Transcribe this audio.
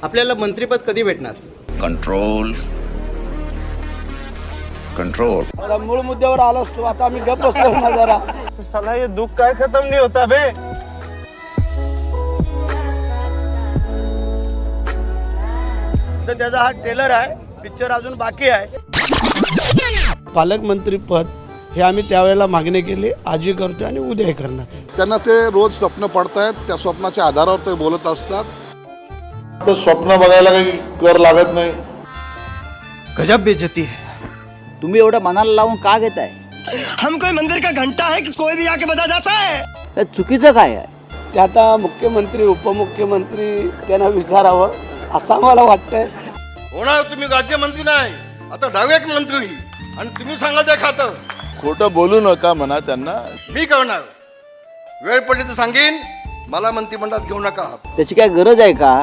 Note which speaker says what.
Speaker 1: आपल्याला मंत्रिपद कधी भेटणार?
Speaker 2: Control control.
Speaker 3: आता मूळ मुद्द्यावर आलोस तू, आता आम्ही गप्प बसलो ना जरा. साला हे दुःख काय खतम नाही होता बे. तर त्याचा हा ट्रेलर आहे, पिक्चर अजून बाकी आहे. पालकमंत्री पद हे आम्ही त्यावेळेला मागणी केली, आजही करतोय आणि उद्याही करणार.
Speaker 4: त्यांना ते रोज स्वप्न पडतायत, त्या स्वप्नाच्या आधारावर ते बोलत असतात. तर स्वप्न बघायला काही कर लागत नाही.
Speaker 3: गजब बेइज्जती है.
Speaker 5: तुम्ही एवढं मनाला लावून का घेताय?
Speaker 6: हम कोई मंदिर का घंटा है कि कोई भी आके बजा जाता है?
Speaker 5: त्यात चुकीचं काय आहे?
Speaker 3: ते आता मुख्यमंत्री उपमुख्यमंत्री त्यांना विचारावं असं मला वाटतंय.
Speaker 7: होणार तुम्ही राज्यमंत्री नाही, आता डायरेक्ट मंत्री, आणि तुम्ही सांगा ते खातं.
Speaker 4: खोटं बोलू नका म्हणा त्यांना.
Speaker 7: मी करणार, वेळ पडली तर सांगेन. मला मंत्रिमंडळात घेऊ नका.
Speaker 5: त्याची काय गरज आहे का?